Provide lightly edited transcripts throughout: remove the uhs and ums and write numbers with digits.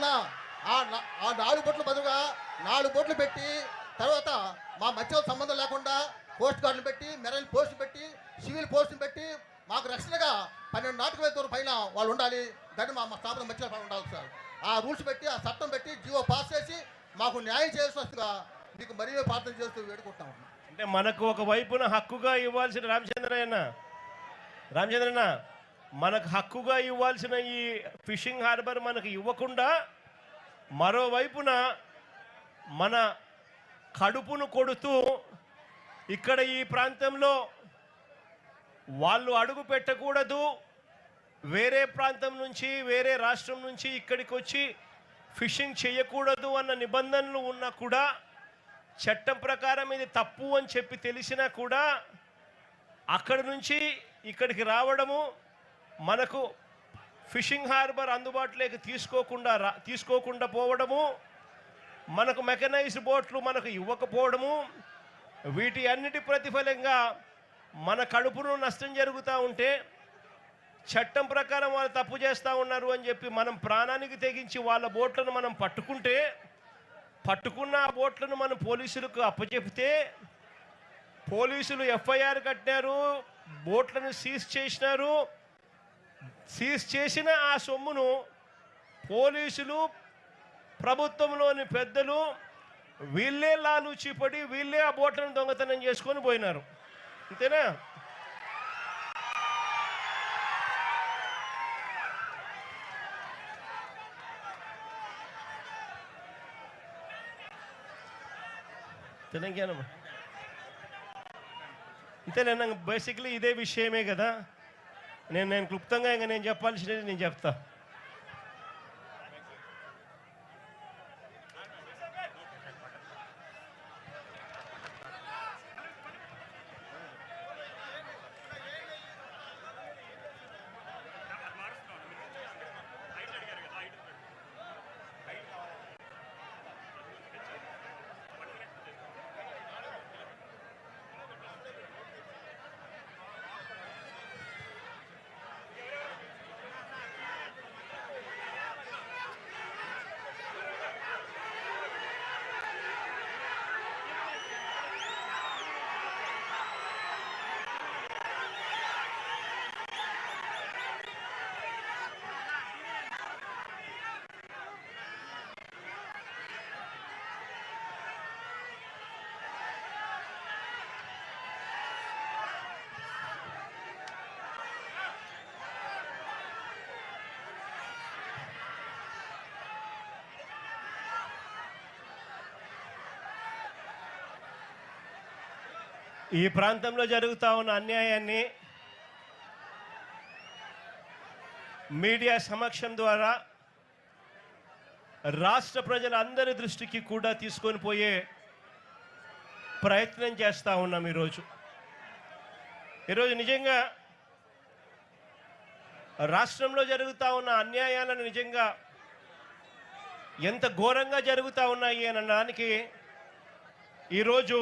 అన్న ఆ 4 బోట్లు బదులుగా 4 బోట్లు పెట్టి తర్వాత మా మధ్యలో సంబంధం లేకుండా పోస్ట్ గార్డులు పెట్టి మెరైన్ పోస్టులు పెట్టి సివిల్ పోస్టులు పెట్టి మాకు రక్షణగా 12 నాటికల దూరం పైన వాళ్ళు ఉండాలి. దాన్ని మా స్థాపన మధ్యలో ఉండాలి సార్. ఆ రూల్స్ పెట్టి ఆ చట్టం పెట్టి జీవో పాస్ చేసి మాకు న్యాయం చేయాల్సి వస్తుందిగా మీకు మరీ ప్రార్థన చేస్తూ వేడుకుంటాం. అంటే మనకు ఒక వైపున హక్కుగా ఇవ్వాల్సిన రామచంద్రన్న మనకు హక్కుగా ఇవ్వాల్సిన ఈ ఫిషింగ్ హార్బర్ మనకు ఇవ్వకుండా మరోవైపున మన కడుపును కొడుతూ ఇక్కడ ఈ ప్రాంతంలో వాళ్ళు అడుగు పెట్టకూడదు, వేరే ప్రాంతం నుంచి వేరే రాష్ట్రం నుంచి ఇక్కడికి వచ్చి ఫిషింగ్ చేయకూడదు అన్న నిబంధనలు ఉన్నా కూడా చట్టం ప్రకారం ఇది తప్పు అని చెప్పి తెలిసినా కూడా అక్కడి నుంచి ఇక్కడికి రావడము, మనకు ఫిషింగ్ హార్బర్ అందుబాటులోకి తీసుకోకుండా పోవడము, మనకు మెకనైజ్డ్ బోట్లు మనకు ఇవ్వకపోవడము, వీటి అన్నిటి ప్రతిఫలంగా మన కడుపును నష్టం జరుగుతూ ఉంటే చట్టం ప్రకారం వాళ్ళు తప్పు చేస్తూ ఉన్నారు అని చెప్పి మనం ప్రాణానికి తెగించి వాళ్ళ బోట్లను మనం పట్టుకున్న ఆ బోట్లను మనం పోలీసులకు అప్పచెప్తే పోలీసులు ఎఫ్ఐఆర్ కట్టినారు, బోట్లను సీజ్ చేసినారు. సీజ్ చేసిన ఆ సొమ్మును పోలీసులు, ప్రభుత్వంలోని పెద్దలు వీళ్ళే లాలూచిపడి వీళ్ళే ఆ బోట్లను దొంగతనం చేసుకొని పోయినారు. అంతేనా? తెలంగాణ అంతేనా? బేసిక్లీ ఇదే విషయమే కదా. నేను క్లుప్తంగా ఇంకా నేను చెప్పాల్సినది నేను చెప్తా. ఈ ప్రాంతంలో జరుగుతూ ఉన్న అన్యాయాన్ని మీడియా సమక్షం ద్వారా రాష్ట్ర ప్రజలందరి దృష్టికి కూడా తీసుకొని పోయే ప్రయత్నం చేస్తూ ఉన్నాం. ఈరోజు నిజంగా రాష్ట్రంలో జరుగుతూ ఉన్న అన్యాయాలను నిజంగా ఎంత ఘోరంగా జరుగుతూ ఉన్నాయి అని అనడానికి ఈరోజు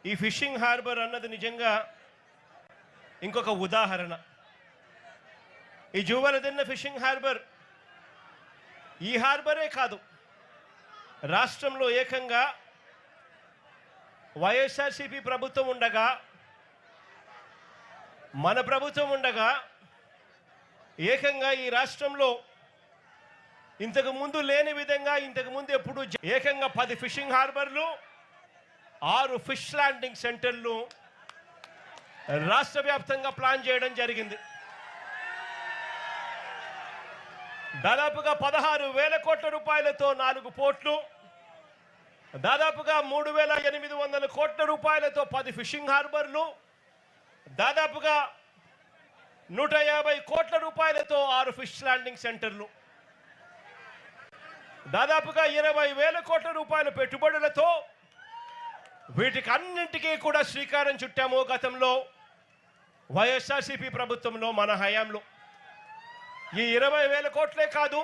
ఈ ఫిషింగ్ హార్బర్ అన్నది నిజంగా ఇంకొక ఉదాహరణ. ఈ జూవలదిన్న ఫిషింగ్ హార్బర్ ఈ హార్బరే కాదు, రాష్ట్రంలో ఏకంగా వైఎస్ఆర్సీపీ ప్రభుత్వం ఉండగా, మన ప్రభుత్వం ఉండగా ఏకంగా ఈ రాష్ట్రంలో ఇంతకుముందు లేని విధంగా ఇంతకుముందు ఎప్పుడు ఏకంగా 10 ఫిషింగ్ హార్బర్లు, 6 ఫిష్ ల్యాండింగ్ సెంటర్లు రాష్ట్ర వ్యాప్తంగా ప్లాన్ చేయడం జరిగింది. దాదాపుగా 16,000 కోట్ల రూపాయలతో 4 పోర్ట్లు, దాదాపుగా 3,800 కోట్ల రూపాయలతో 10 ఫిషింగ్ హార్బర్లు, దాదాపుగా 150 కోట్ల రూపాయలతో 6 ఫిష్ ల్యాండింగ్ సెంటర్లు, దాదాపుగా 20,000 కోట్ల రూపాయల పెట్టుబడులతో వీటికి అన్నింటికీ కూడా శ్రీకారం చుట్టాము. గతంలో వైఎస్ఆర్సీపీ ప్రభుత్వంలో మన హయాంలో ఈ 20,000 కోట్లే కాదు,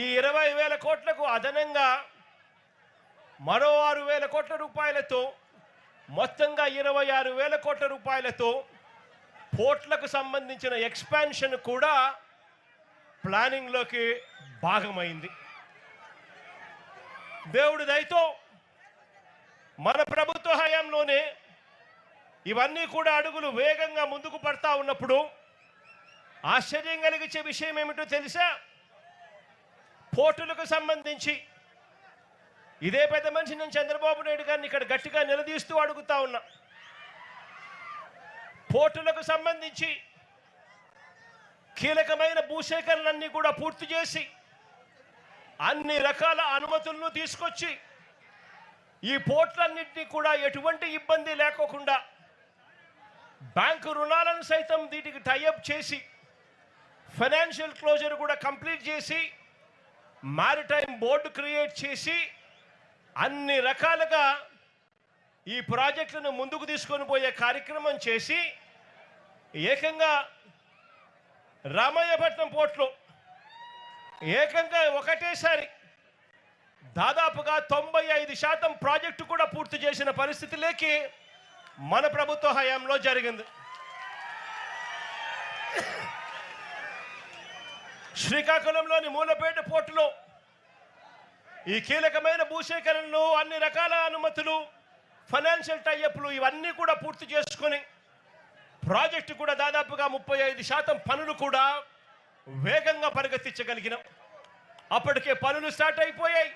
ఈ 20,000 కోట్లకు అదనంగా మరో 6,000 కోట్ల రూపాయలతో మొత్తంగా 26,000 కోట్ల రూపాయలతో పోర్ట్లకు సంబంధించిన ఎక్స్పాన్షన్ కూడా ప్లానింగ్లోకి భాగమైంది. దేవుడి దయతో మన ప్రభుత్వ హయాంలోనే ఇవన్నీ కూడా అడుగులు వేగంగా ముందుకు పడతా ఉన్నప్పుడు ఆశ్చర్యం కలిగించే విషయం ఏమిటో తెలుసా? పోర్టులకు సంబంధించి ఇదే పెద్ద మనిషి నేను చంద్రబాబు నాయుడు గారిని ఇక్కడ గట్టిగా నిలదీస్తూ అడుగుతా ఉన్నా. పోర్టులకు సంబంధించి కీలకమైన భూసేకరణలన్నీ కూడా పూర్తి చేసి అన్ని రకాల అనుమతులను తీసుకొచ్చి ఈ పోర్టులన్నింటినీ కూడా ఎటువంటి ఇబ్బంది లేకోకుండా బ్యాంకు రుణాలను సైతం వీటికి టైఅప్ చేసి ఫైనాన్షియల్ క్లోజర్ కూడా కంప్లీట్ చేసి మారిటైమ్ బోర్డు క్రియేట్ చేసి అన్ని రకాలుగా ఈ ప్రాజెక్టులను ముందుకు తీసుకొని పోయే కార్యక్రమం చేసి ఏకంగా రామయ్యపట్నం పోర్టులో ఏకంగా ఒకటేసారి దాదాపుగా 95% ప్రాజెక్టు కూడా పూర్తి చేసిన పరిస్థితిలోకి మన ప్రభుత్వ హయాంలో జరిగింది. శ్రీకాకుళంలోని మూలపేట పోర్టులో ఈ కీలకమైన భూసేకరణలు, అన్ని రకాల అనుమతులు, ఫైనాన్షియల్ టైఅప్లు ఇవన్నీ కూడా పూర్తి చేసుకొని ప్రాజెక్టు కూడా దాదాపుగా 35% పనులు కూడా వేగంగా పరిగెత్తించగలిగినాం. అప్పటికే పనులు స్టార్ట్ అయిపోయాయి,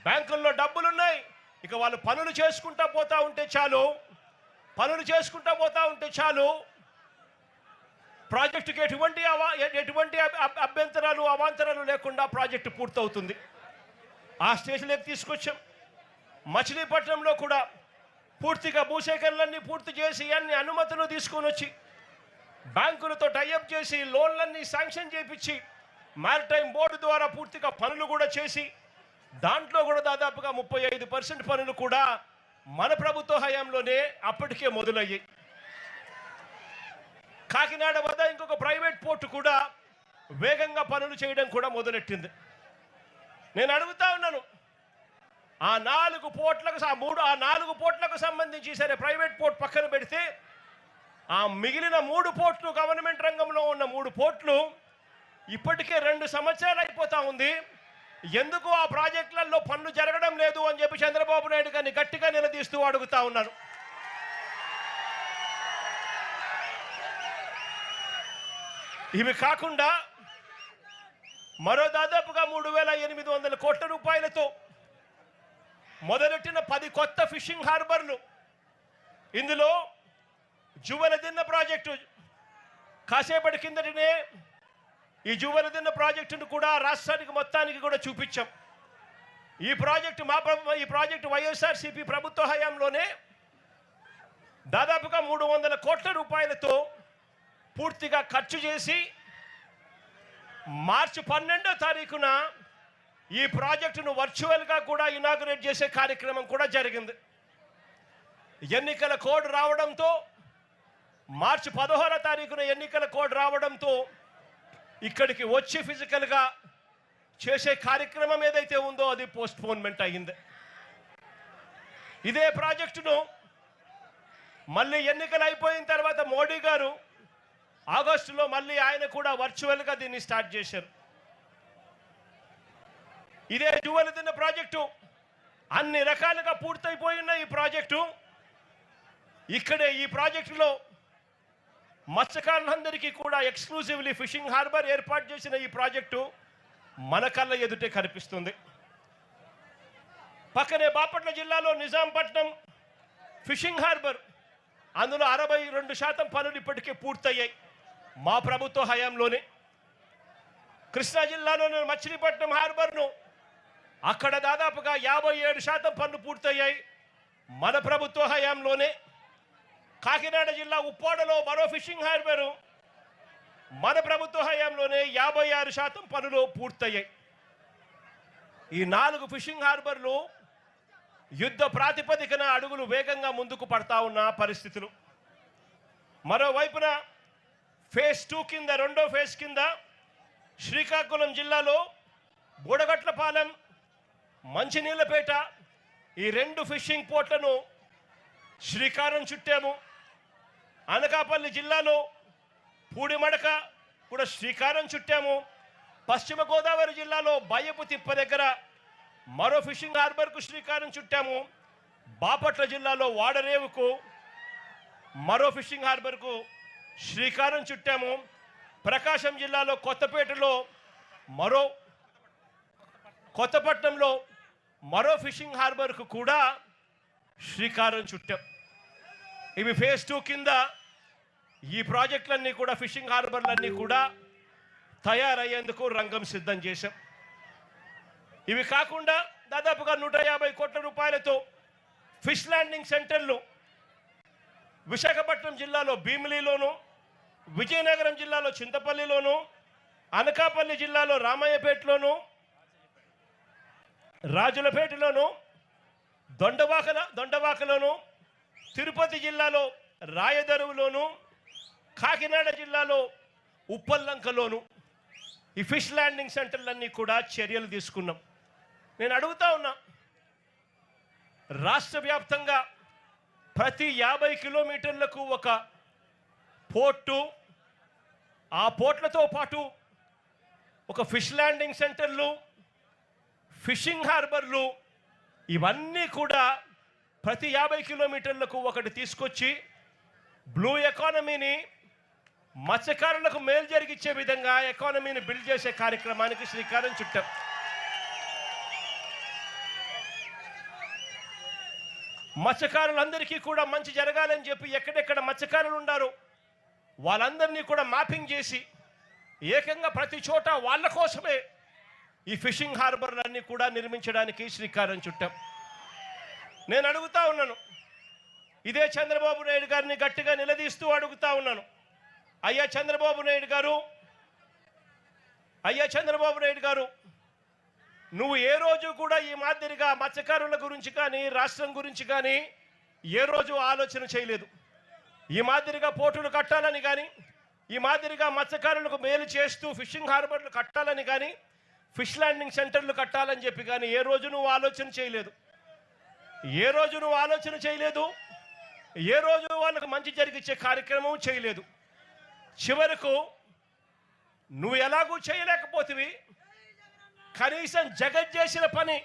బ్యాంకుల్లో డబ్బులున్నాయి. ఇక వాళ్ళు పనులు చేసుకుంటా పోతా ఉంటే చాలు ప్రాజెక్టుకి ఎటువంటి అభ్యంతరాలు అవాంతరాలు లేకుండా ప్రాజెక్టు పూర్తవుతుంది. ఆ స్టేజ్లోకి తీసుకొచ్చాం. మచిలీపట్నంలో కూడా పూర్తిగా భూసేకరణలన్నీ పూర్తి చేసి అన్ని అనుమతులు తీసుకొని వచ్చి బ్యాంకులతో టైఅప్ చేసి లోన్లన్నీ శాంక్షన్ చేయించి మారిటైమ్ బోర్డు ద్వారా పూర్తిగా పనులు కూడా చేసి దాంట్లో కూడా దాదాపుగా 35% పనులు కూడా మన ప్రభుత్వ హయాంలోనే అప్పటికే మొదలయ్యాయి. కాకినాడ వద్ద ఇంకొక ప్రైవేట్ పోర్టు కూడా వేగంగా పనులు చేయడం కూడా మొదలెట్టింది. నేను అడుగుతా ఉన్నాను, ఆ 4 పోర్టులకు సంబంధించి సరే ప్రైవేట్ పోర్ట్ పక్కన పెడితే ఆ మిగిలిన 3 పోర్టులు గవర్నమెంట్ రంగంలో ఉన్న 3 పోర్టులు ఇప్పటికే 2 సంవత్సరాలు అయిపోతా ఉంది. ఎందుకు ఆ ప్రాజెక్టులలో పనులు జరగడం లేదు అని చెప్పి చంద్రబాబు నాయుడు గారిని గట్టిగా నిలదీస్తూ అడుగుతా ఉన్నాను. ఇవి కాకుండా మరో దాదాపుగా 3,800 కోట్ల రూపాయలతో మొదలెట్టిన 10 కొత్త ఫిషింగ్ హార్బర్లు, ఇందులో జువలదిన్న ప్రాజెక్టు కాసేపటి కిందటనే ఈ జువలదిన్న ప్రాజెక్టును కూడా రాష్ట్రానికి మొత్తానికి కూడా చూపించాం. ఈ ప్రాజెక్టు వైఎస్ఆర్సీపీ ప్రభుత్వ హయాంలోనే దాదాపుగా 300 కోట్ల రూపాయలతో పూర్తిగా ఖర్చు చేసి మార్చి 12వ తారీఖున ఈ ప్రాజెక్టును వర్చువల్గా కూడా ఇనాగరేట్ చేసే కార్యక్రమం కూడా జరిగింది. ఎన్నికల కోడ్ రావడంతో మార్చి 16వ తారీఖున ఎన్నికల కోడ్ రావడంతో ఇక్కడికి వచ్చి ఫిజికల్గా చేసే కార్యక్రమం ఏదైతే ఉందో అది పోస్ట్పోన్మెంట్ అయ్యింది. ఇదే ప్రాజెక్టును మళ్ళీ ఎన్నికలు అయిపోయిన తర్వాత మోడీ గారు ఆగస్టులో మళ్ళీ ఆయన కూడా వర్చువల్గా దీన్ని స్టార్ట్ చేశారు. ఇదే జువలదిన్న ప్రాజెక్టు అన్ని రకాలుగా పూర్తయిపోయిన ఈ ప్రాజెక్టు ఇక్కడే ఈ ప్రాజెక్టులో మత్స్యకారులందరికీ కూడా ఎక్స్క్లూజివ్లీ ఫిషింగ్ హార్బర్ ఏర్పాటు చేసిన ఈ ప్రాజెక్టు మన కళ్ళ ఎదుటే కనిపిస్తుంది. పక్కనే బాపట్ల జిల్లాలో నిజాంపట్నం ఫిషింగ్ హార్బర్, అందులో 62% పనులు ఇప్పటికే పూర్తయ్యాయి మా ప్రభుత్వ హయాంలోనే. కృష్ణా జిల్లాలోని మచిలీపట్నం హార్బర్ను అక్కడ దాదాపుగా 57% పనులు పూర్తయ్యాయి మన ప్రభుత్వ హయాంలోనే. కాకినాడ జిల్లా ఉప్పాడలో మరో ఫిషింగ్ హార్బరు మన ప్రభుత్వ హయాంలోనే 56% పనులు పూర్తయ్యాయి. ఈ 4 ఫిషింగ్ హార్బర్లు యుద్ధ ప్రాతిపదికన అడుగులు వేగంగా ముందుకు పడతా ఉన్న పరిస్థితులు. మరోవైపున ఫేజ్ 2 కింద, 2వ ఫేజ్ కింద శ్రీకాకుళం జిల్లాలో బూడగట్లపాలెం, మంచినీళ్ళపేట ఈ 2 ఫిషింగ్ పోర్ట్లను శ్రీకారం చుట్టాము. అనకాపల్లి జిల్లాలో పూడిమడక కూడా శ్రీకారం చుట్టాము. పశ్చిమ గోదావరి జిల్లాలో బయ్యపు తిప్ప దగ్గర మరో ఫిషింగ్ హార్బర్కు శ్రీకారం చుట్టాము. బాపట్ల జిల్లాలో వాడరేవుకు మరో ఫిషింగ్ హార్బర్కు శ్రీకారం చుట్టాము. ప్రకాశం జిల్లాలో కొత్తపట్నంలో మరో ఫిషింగ్ హార్బర్కు కూడా శ్రీకారం చుట్టాం. ఇవి ఫేజ్ 2 కింద ఈ ప్రాజెక్టులన్నీ కూడా ఫిషింగ్ హార్బర్లన్నీ కూడా తయారయ్యేందుకు రంగం సిద్ధం చేశాం. ఇవి కాకుండా దాదాపుగా 150 కోట్ల రూపాయలతో ఫిష్ ల్యాండింగ్ సెంటర్లు విశాఖపట్నం జిల్లాలో భీమిలిలోను, విజయనగరం జిల్లాలో చింతపల్లిలోను, అనకాపల్లి జిల్లాలో రామయ్యపేటలోను, రాజులపేటలోను, దొండవాకలోను, తిరుపతి జిల్లాలో రాయదరువులోను, కాకినాడ జిల్లాలో ఉప్పల్లంకలోను ఈ ఫిష్ ల్యాండింగ్ సెంటర్లన్నీ కూడా చర్యలు తీసుకున్నాం. నేను అడుగుతా ఉన్నా, రాష్ట్ర వ్యాప్తంగా ప్రతి 50 కిలోమీటర్లకు ఒక పోర్టు, ఆ పోర్ట్లతో పాటు ఒక ఫిష్ ల్యాండింగ్ సెంటర్లు, ఫిషింగ్ హార్బర్లు, ఇవన్నీ కూడా ప్రతి 50 కిలోమీటర్లకు ఒకటి తీసుకొచ్చి బ్లూ ఎకానమీని, మత్స్యకారులకు మేలు జరిగించే విధంగా ఎకానమీని బిల్డ్ చేసే కార్యక్రమానికి శ్రీకారం చుట్టాం. మత్స్యకారులందరికీ కూడా మంచి జరగాలని చెప్పి ఎక్కడెక్కడ మత్స్యకారులు ఉన్నారో వాళ్ళందరినీ కూడా మ్యాపింగ్ చేసి ఏకంగా ప్రతి చోట వాళ్ళ కోసమే ఈ ఫిషింగ్ హార్బర్లన్నీ కూడా నిర్మించడానికి శ్రీకారం చుట్టాం. నేను అడుగుతా ఉన్నాను, ఇదే చంద్రబాబు నాయుడు గారిని గట్టిగా నిలదీస్తూ అడుగుతా ఉన్నాను, అయ్యా చంద్రబాబు నాయుడు గారు, నువ్వు ఏ రోజు కూడా ఈ మాదిరిగా మత్స్యకారుల గురించి కానీ రాష్ట్రం గురించి కానీ ఏ రోజు ఆలోచన చేయలేదు. ఈ మాదిరిగా పోర్టులు కట్టాలని కానీ, ఈ మాదిరిగా మత్స్యకారులకు మేలు చేస్తూ ఫిషింగ్ హార్బర్లు కట్టాలని కానీ, ఫిష్ ల్యాండింగ్ సెంటర్లు కట్టాలని చెప్పి కానీ ఏ రోజు నువ్వు ఆలోచన చేయలేదు. ఏ రోజు వాళ్ళకు మంచి జరిగించే కార్యక్రమం చేయలేదు. చివరకు నువ్వు ఎలాగూ చేయలేకపోతివి, కనీసం జగత్ చేసిన పని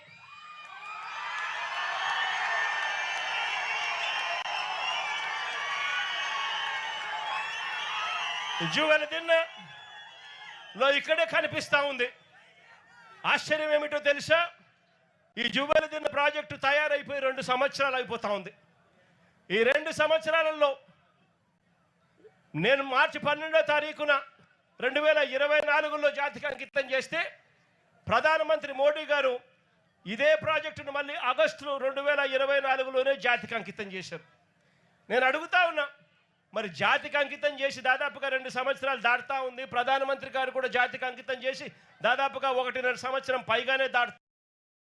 జువెలదిన్నలో ఇక్కడే కనిపిస్తా ఉంది. ఆశ్చర్యం ఏమిటో తెలుసా, ఈ జువెలదిన్న ప్రాజెక్టు తయారైపోయి 2 సంవత్సరాలు అయిపోతా ఉంది. ఈ 2 సంవత్సరాలలో నేను మార్చి 12వ తారీఖున 2024లో జాతికి అంకితం చేస్తే ప్రధానమంత్రి మోడీ గారు ఇదే ప్రాజెక్టును మళ్ళీ ఆగస్టు 2024లోనే జాతికి అంకితం చేశారు. నేను అడుగుతా ఉన్నా, మరి జాతికి అంకితం చేసి దాదాపుగా 2 సంవత్సరాలు దాటుతా ఉంది. ప్రధానమంత్రి గారు కూడా జాతికి అంకితం చేసి దాదాపుగా 1.5 సంవత్సరం పైగానే దాటుతా